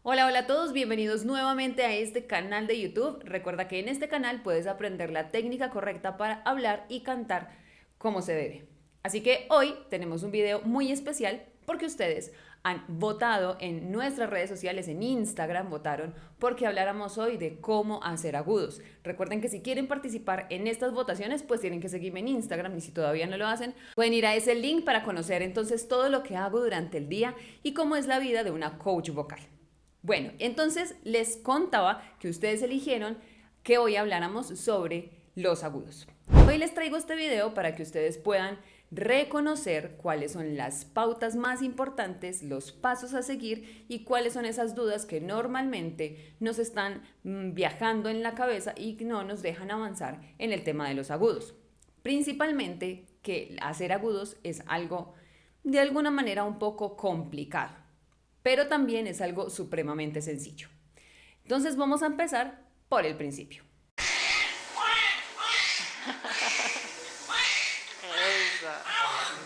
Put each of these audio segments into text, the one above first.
Hola, hola a todos, bienvenidos nuevamente a este canal de YouTube. Recuerda que en este canal puedes aprender la técnica correcta para hablar y cantar como se debe. Así que hoy tenemos un video muy especial porque ustedes han votado en nuestras redes sociales, en Instagram votaron porque habláramos hoy de cómo hacer agudos. Recuerden que si quieren participar en estas votaciones, pues tienen que seguirme en Instagram y si todavía no lo hacen, pueden ir a ese link para conocer entonces todo lo que hago durante el día y cómo es la vida de una coach vocal. Bueno, entonces les contaba que ustedes eligieron que hoy habláramos sobre los agudos. Hoy les traigo este video para que ustedes puedan reconocer cuáles son las pautas más importantes, los pasos a seguir y cuáles son esas dudas que normalmente nos están viajando en la cabeza y no nos dejan avanzar en el tema de los agudos. Principalmente que hacer agudos es algo de alguna manera un poco complicado, pero también es algo supremamente sencillo. Entonces vamos a empezar por el principio.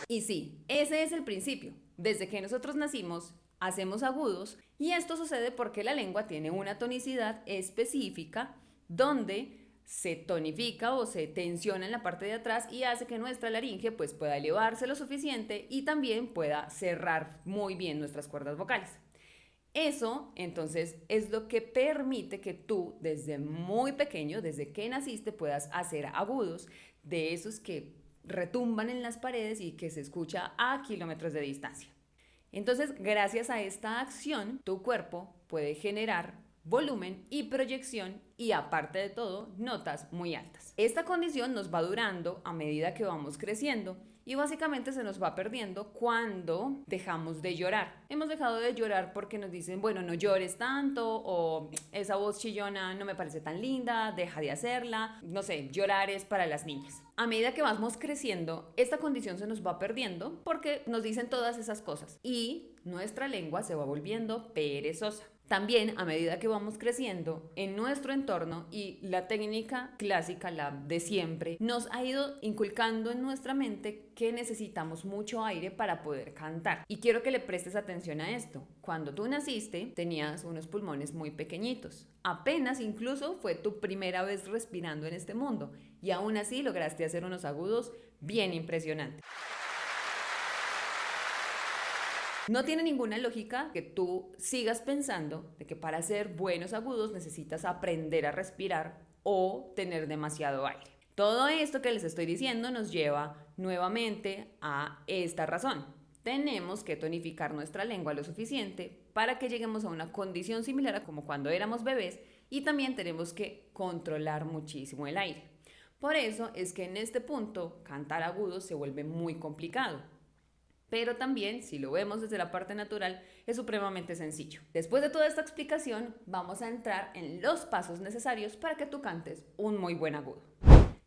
Y sí, ese es el principio. Desde que nosotros nacimos, hacemos agudos y esto sucede porque la lengua tiene una tonicidad específica donde se tonifica o se tensiona en la parte de atrás y hace que nuestra laringe pues pueda elevarse lo suficiente y también pueda cerrar muy bien nuestras cuerdas vocales. Eso, entonces, es lo que permite que tú, desde muy pequeño, desde que naciste, puedas hacer agudos de esos que retumban en las paredes y que se escucha a kilómetros de distancia. Entonces, gracias a esta acción, tu cuerpo puede generar volumen y proyección y, aparte de todo, notas muy altas. Esta condición nos va durando a medida que vamos creciendo y básicamente se nos va perdiendo cuando dejamos de llorar. Hemos dejado de llorar porque nos dicen, bueno, no llores tanto, o esa voz chillona no me parece tan linda, deja de hacerla. No sé, llorar es para las niñas. A medida que vamos creciendo, esta condición se nos va perdiendo porque nos dicen todas esas cosas y nuestra lengua se va volviendo perezosa. También, a medida que vamos creciendo en nuestro entorno y la técnica clásica, la de siempre, nos ha ido inculcando en nuestra mente que necesitamos mucho aire para poder cantar. Y quiero que le prestes atención a esto. Cuando tú naciste, tenías unos pulmones muy pequeñitos. Apenas incluso fue tu primera vez respirando en este mundo. Y aún así lograste hacer unos agudos bien impresionantes. No tiene ninguna lógica que tú sigas pensando de que para hacer buenos agudos necesitas aprender a respirar o tener demasiado aire. Todo esto que les estoy diciendo nos lleva nuevamente a esta razón. Tenemos que tonificar nuestra lengua lo suficiente para que lleguemos a una condición similar a como cuando éramos bebés y también tenemos que controlar muchísimo el aire. Por eso es que en este punto cantar agudos se vuelve muy complicado. Pero también, si lo vemos desde la parte natural, es supremamente sencillo. Después de toda esta explicación, vamos a entrar en los pasos necesarios para que tú cantes un muy buen agudo.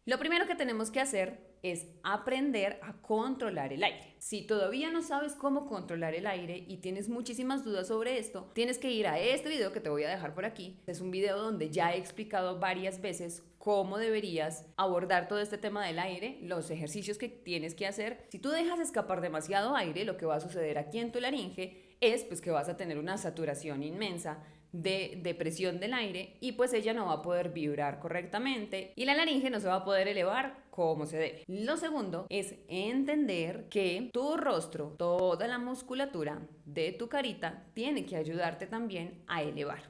Lo primero que tenemos que hacer es aprender a controlar el aire. Si todavía no sabes cómo controlar el aire y tienes muchísimas dudas sobre esto, tienes que ir a este video que te voy a dejar por aquí. Es un video donde ya he explicado varias veces cómo deberías abordar todo este tema del aire, los ejercicios que tienes que hacer. Si tú dejas escapar demasiado aire, lo que va a suceder aquí en tu laringe es pues que vas a tener una saturación inmensa de presión del aire y pues ella no va a poder vibrar correctamente y la laringe no se va a poder elevar como se debe. Lo segundo es entender que tu rostro, toda la musculatura de tu carita tiene que ayudarte también a elevar.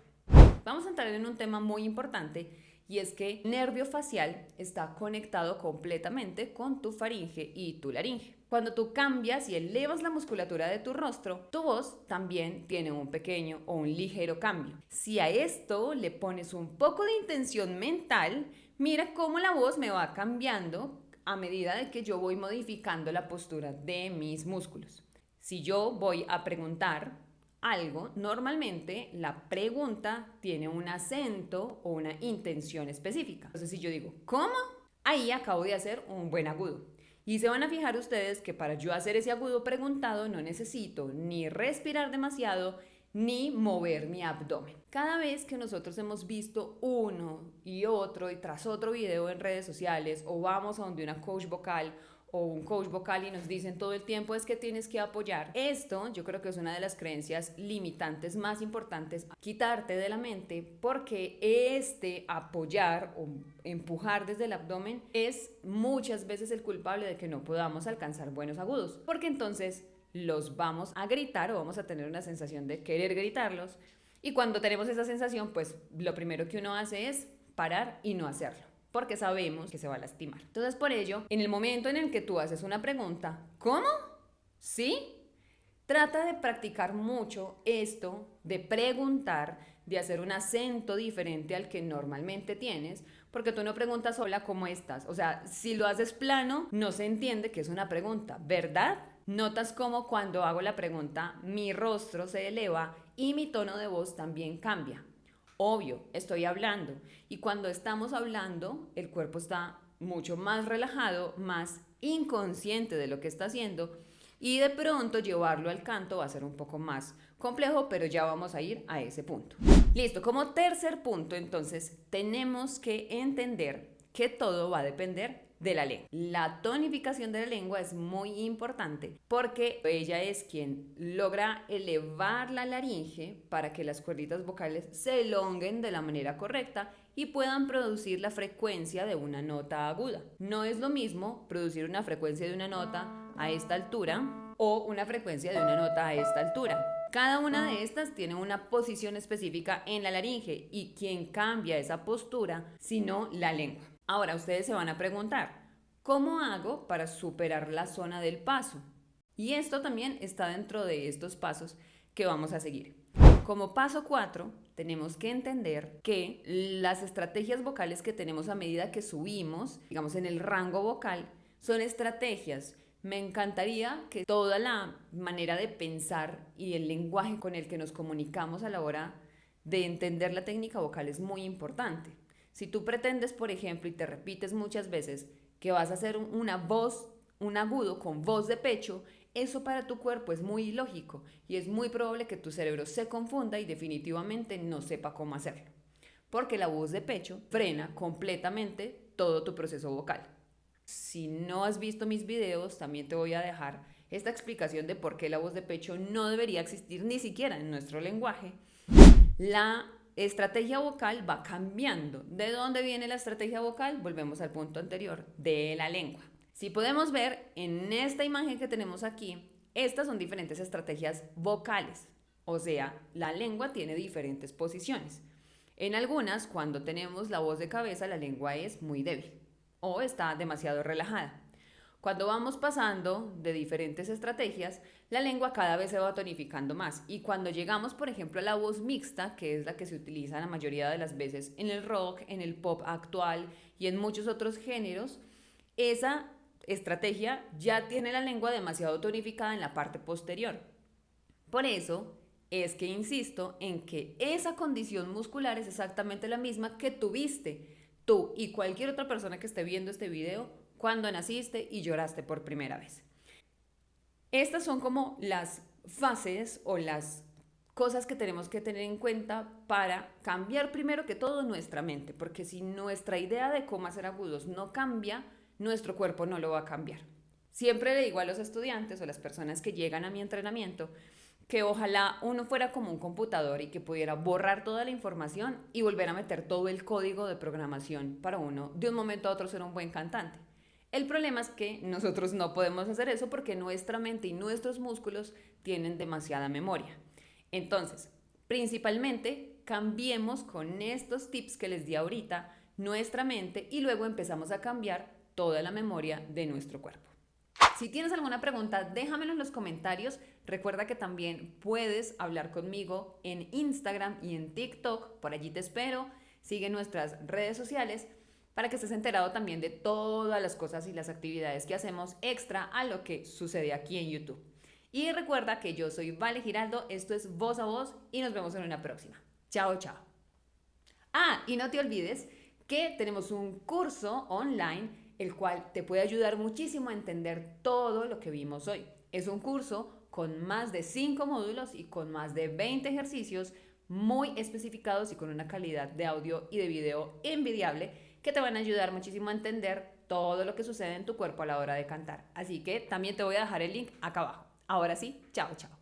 Vamos a entrar en un tema muy importante y es que el nervio facial está conectado completamente con tu faringe y tu laringe. Cuando tú cambias y elevas la musculatura de tu rostro, tu voz también tiene un pequeño o un ligero cambio. Si a esto le pones un poco de intención mental, mira cómo la voz me va cambiando a medida de que yo voy modificando la postura de mis músculos. Si yo voy a preguntar algo, normalmente la pregunta tiene un acento o una intención específica. Entonces, si yo digo, ¿cómo? Ahí acabo de hacer un buen agudo. Y se van a fijar ustedes que para yo hacer ese agudo preguntado no necesito ni respirar demasiado ni mover mi abdomen. Cada vez que nosotros hemos visto uno y tras otro video en redes sociales o vamos a donde una coach vocal o un coach vocal y nos dicen todo el tiempo es que tienes que apoyar. Esto yo creo que es una de las creencias limitantes más importantes a quitarte de la mente, porque este apoyar o empujar desde el abdomen es muchas veces el culpable de que no podamos alcanzar buenos agudos, porque entonces los vamos a gritar o vamos a tener una sensación de querer gritarlos, y cuando tenemos esa sensación, pues lo primero que uno hace es parar y no hacerlo, porque sabemos que se va a lastimar. Entonces, por ello, en el momento en el que tú haces una pregunta, ¿cómo? ¿Sí? Trata de practicar mucho esto, de preguntar, de hacer un acento diferente al que normalmente tienes, porque tú no preguntas hola, ¿cómo estás? O sea, si lo haces plano, no se entiende que es una pregunta, ¿verdad? Notas cómo cuando hago la pregunta, mi rostro se eleva y mi tono de voz también cambia. Obvio, estoy hablando, y cuando estamos hablando, el cuerpo está mucho más relajado, más inconsciente de lo que está haciendo, y de pronto llevarlo al canto va a ser un poco más complejo, pero ya vamos a ir a ese punto. Listo, como tercer punto, entonces, tenemos que entender que todo va a depender de la lengua. La tonificación de la lengua es muy importante porque ella es quien logra elevar la laringe para que las cuerditas vocales se elonguen de la manera correcta y puedan producir la frecuencia de una nota aguda. No es lo mismo producir una frecuencia de una nota a esta altura o una frecuencia de una nota a esta altura. Cada una de estas tiene una posición específica en la laringe y quien cambia esa postura, sino la lengua. Ahora ustedes se van a preguntar, ¿cómo hago para superar la zona del paso? Y esto también está dentro de estos pasos que vamos a seguir. Como paso 4, tenemos que entender que las estrategias vocales que tenemos a medida que subimos, digamos en el rango vocal, son estrategias. Me encantaría que toda la manera de pensar y el lenguaje con el que nos comunicamos a la hora de entender la técnica vocal es muy importante. Si tú pretendes, por ejemplo, y te repites muchas veces que vas a hacer una voz, un agudo con voz de pecho, eso para tu cuerpo es muy ilógico y es muy probable que tu cerebro se confunda y definitivamente no sepa cómo hacerlo, porque la voz de pecho frena completamente todo tu proceso vocal. Si no has visto mis videos, también te voy a dejar esta explicación de por qué la voz de pecho no debería existir ni siquiera en nuestro lenguaje. La estrategia vocal va cambiando. ¿De dónde viene la estrategia vocal? Volvemos al punto anterior, de la lengua. Si podemos ver en esta imagen que tenemos aquí, estas son diferentes estrategias vocales. O sea, la lengua tiene diferentes posiciones. En algunas, cuando tenemos la voz de cabeza, la lengua es muy débil o está demasiado relajada. Cuando vamos pasando de diferentes estrategias, la lengua cada vez se va tonificando más. Y cuando llegamos, por ejemplo, a la voz mixta, que es la que se utiliza la mayoría de las veces en el rock, en el pop actual y en muchos otros géneros, esa estrategia ya tiene la lengua demasiado tonificada en la parte posterior. Por eso es que insisto en que esa condición muscular es exactamente la misma que tuviste tú y cualquier otra persona que esté viendo este video cuando naciste y lloraste por primera vez. Estas son como las fases o las cosas que tenemos que tener en cuenta para cambiar primero que todo nuestra mente, porque si nuestra idea de cómo hacer agudos no cambia, nuestro cuerpo no lo va a cambiar. Siempre le digo a los estudiantes o las personas que llegan a mi entrenamiento que ojalá uno fuera como un computador y que pudiera borrar toda la información y volver a meter todo el código de programación para uno de un momento a otro ser un buen cantante. El problema es que nosotros no podemos hacer eso porque nuestra mente y nuestros músculos tienen demasiada memoria. Entonces, principalmente, cambiemos con estos tips que les di ahorita nuestra mente y luego empezamos a cambiar toda la memoria de nuestro cuerpo. Si tienes alguna pregunta, déjamelo en los comentarios. Recuerda que también puedes hablar conmigo en Instagram y en TikTok. Por allí te espero. Sigue nuestras redes sociales para que estés enterado también de todas las cosas y las actividades que hacemos extra a lo que sucede aquí en YouTube. Y recuerda que yo soy Vale Giraldo, esto es Voz a Voz y nos vemos en una próxima. Chao, chao. Y no te olvides que tenemos un curso online el cual te puede ayudar muchísimo a entender todo lo que vimos hoy. Es un curso con más de 5 módulos y con más de 20 ejercicios muy especificados y con una calidad de audio y de video envidiable que te van a ayudar muchísimo a entender todo lo que sucede en tu cuerpo a la hora de cantar. Así que también te voy a dejar el link acá abajo. Ahora sí, chao, chao.